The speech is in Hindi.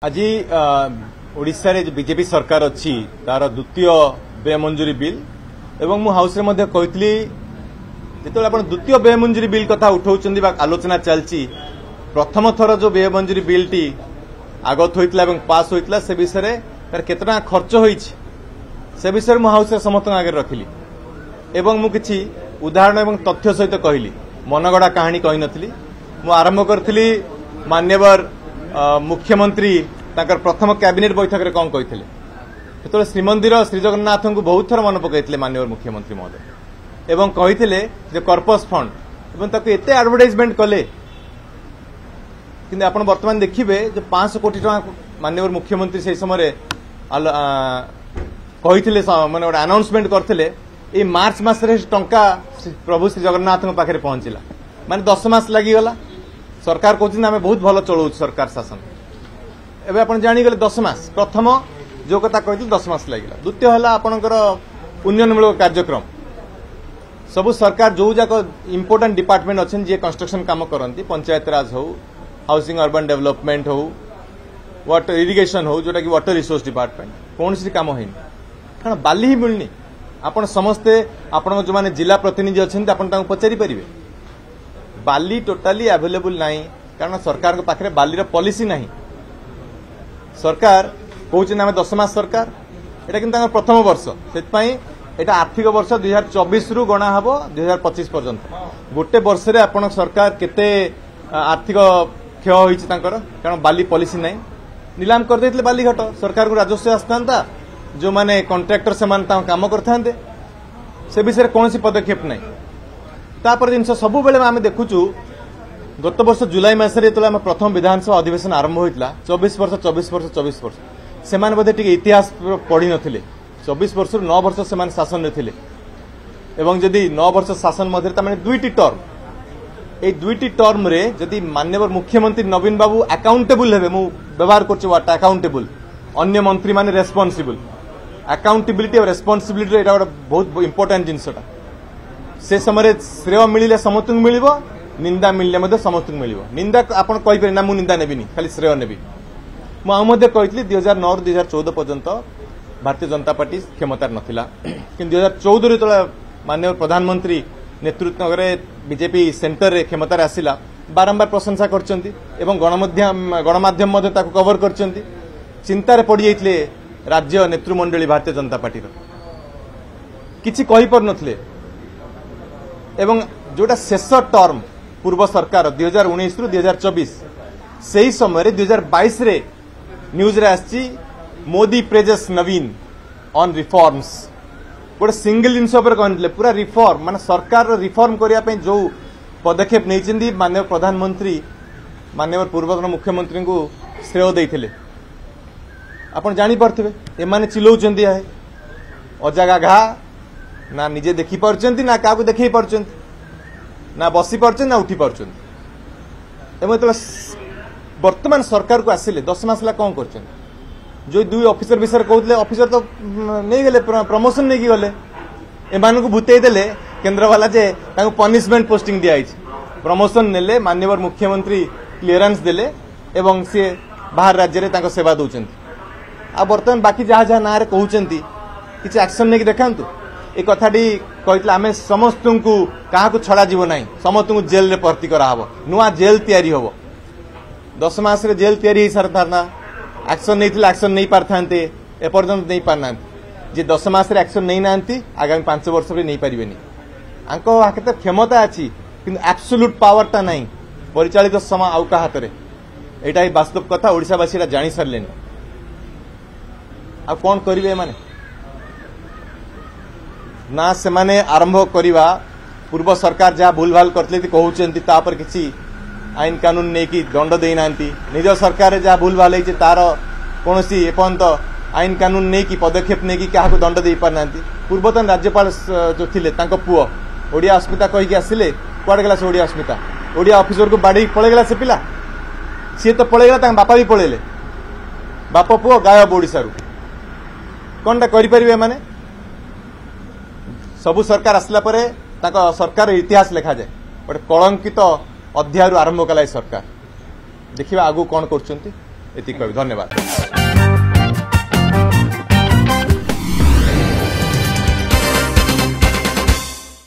आज ओडिशा रे बीजेपी सरकार अच्छी तार द्वितीय व्यय मंजूरी बिल एवं मु हाउस रे कही जो द्वितीय व्यय मंजूरी बिल कथा उठाऊँ आलोचना चलती प्रथम थर जो व्यय मंजूरी बिल टी आगत होता पास होता से विषय तार केतना खर्च होइछि से विषय मु हाउस समस्त आगे रखिली एवं मु किछि उदाहरण एवं तथ्य सहित कहली मनगढ़ा कहानी कही नथली मु आरंभ करथली मान्यवर मुख्यमंत्री ताकर प्रथम कैबिनेट बैठक रे कौन कही जो श्रीमंदिर श्री जगन्नाथ को बहुत थर मन पकड़ते मान्यवर मुख्यमंत्री महोदय एवं कही कर्पस फंड एवं ताको एते एडवर्टाइजमेंट कले कि आप बर्तमान देखिए जो 500 कोटी टका मान्यवर मुख्यमंत्री से समय कही मैंने गोटे अनाउंसमेंट करते ये मार्च मसरे टंका प्रभु श्री जगन्नाथ पाखे पहुंचला माने 10 मास लगिगला सरकार कहते आम बहुत भल चलाऊ सरकार शासन एवं आप जागले 10 मास प्रथम जो कथा कही 10 मास लगे द्वितीय है आपंकर उन्नयनमूलक कार्यक्रम सबू सरकार जो जाक इम्पोर्टाट डिपार्टमेंट अच्छे जी कंस्ट्रक्शन काम करती पंचायत राज हो हाउसिंग अर्बन डेवलपमेंट हो वाटर इरिगेशन हो जोटा कि वाटर रिसोर्स डिपार्टमेंट कौन सी काम होनी कारण बाली ही मिलनी आपण समस्ते आपण जो माने जिला प्रतिनिधि अच्छा आप पचारि पारे बाली टोटाली अवेलेबल नहीं कारण सरकार पाखे बाली पॉलिसी नहीं सरकार कहते आम 10 मास सरकार एटा कि प्रथम वर्ष से आर्थिक वर्ष 2024 रु गणा हम 2025 पर्यंत गोटे वर्ष रे आपण सरकार केते आर्थिक क्षय होइछि कारण बाली पॉलिसी नहीं नीलाम कर देथिले बाली घाट सरकार को राजस्व आसता जो माने कॉन्ट्रैक्टर से काम करते से विषय कौन सी पदक्षेप नहीं तापर जिन सब बेले आम देखुचु गत वर्ष जुलाई मसरे जो आम प्रथम विधानसभा अधिवेशन आरंभ होता 24 वर्ष से बोधे टी इतिहास पढ़ी नथिले 24 वर्ष 9 वर्ष से शासन में थिले एवं जदि 9 वर्ष शासन मध्य दुईटी टर्म ए दुईटी टर्म रे जदि माननीय मुख्यमंत्री नवीन बाबू अकाउंटेबल हेबे मु व्यवहार करछु वाट अकाउंटेबल अन्य मंत्री माने रेस्पोंसिबल अकाउंटेबिलिटी और रेस्पोंसिबिलिटी एटा बहुत इंपोर्टेंट जिनसटा से समय श्रेय मिलिले समस्त मिलिबो निंदा मिलने समस्त मिलिबो निंदा आपण कहि पर ना मु निंदा नेबिनी खाली श्रेय नेबी मु आ मध्ये कहितली 2009 2014 पर्यंत भारतीय जनता पार्टी क्षमतार नथिला कि 2014 रे तला माननीय प्रधानमंत्री नेतृत्व में बीजेपी सेंटर रे क्षमतार आसिला बारंबार प्रशंसा करचंती एवं गणमाध्यम कवर करचंती चिंतार पड़ जाइए राज्य नेतृमंडली भारतीय जनता पार्टी किछि कहि पर नथिले एवं जोटा शेष टर्म पूर्व सरकार 2019 रु 2024 सही समय 2022 रे न्यूज रे आछि Modi praises Naveen on reforms गोटे सिंगल जिनस कहते पूरा रिफॉर्म माने सरकार रिफॉर्म करने जो पदक्षेप नहीं माननीय प्रधानमंत्री माननीय पूर्वतन मुख्यमंत्री को श्रेय देते आप जापे एमाने चिल्लाउछन्ती अजागा घा ना निजे देखी पार्चंती ना क्या देखई पार्चंती ना बसी पार्चंती ना उठी पार्चंती एवं तो वर्तमान सरकार को आसिले 10 मास ला कौन करचंती जो दुई ऑफिसर विषय कहते ऑफिसर तो नहीं गले प्रमोशन नहीं गले एमान को भूतई देले केंद्र वाला जे पनिशमेंट पोस्टिंग दिया प्रमोशन नेले माननीय मुख्यमंत्री क्लियरेंस देले एवं सी बाहर राज्य रे सेवा दौरान आ बर्तमान बाकी जहाँ जहाँ ना कहते किसी एक्शन नहीं देखातु ये कथाटी कहते आम समस्त को क्या छड़ा जीव ना समस्त को जेल रे भर्ती कराव नुआ जेल तैयारी हम 10 मास रे जेल तैयारी सारा ना एक्शन नहीं एक्शन नहीं पारते एपर्यंत नहीं पारना जी 10 मास रे एक्शन नहीं ना आगामी 5 वर्ष में नहीं पारे आंके क्षमता अच्छी कि एब्सोल्यूट पावरटा ना परिचालित समय आउ का हाथ में यहाँ ही वास्तव कथा ओडिशावासी जानी सारे आ कौन करेंगे माने ना से माने आरंभ करवा पूर्व सरकार जहाँ भूल भाल करते कहते तापर किसी आईन कानून नहीं कि दंड देना निज सरकार जहाँ भूल भाल होती तार कौन एपर्यंत आईन कानून नहीं कि पदक्षेप नहीं कि क्या दंड दे पारना पूर्वतन राज्यपाल जो थे पुओ ओडिया अस्मिता कहीकि आसिले कुआड़े गला से ओडिया अस्मिता ओडिया ऑफिसर को बाड़ी पलैगला से पिला सी तो पलैगला बापा भी पलैले बाप पुओ गायब ओडिशा कौनटा करें माने सबु सरकार आसला परे सरकार इतिहास लिखा जाए गोटे कलंकित अध्याय आरंभ कला सरकार देखिए आगु कौन कर ଏତିକି କହିବି। ଧନ୍ୟବାଦ।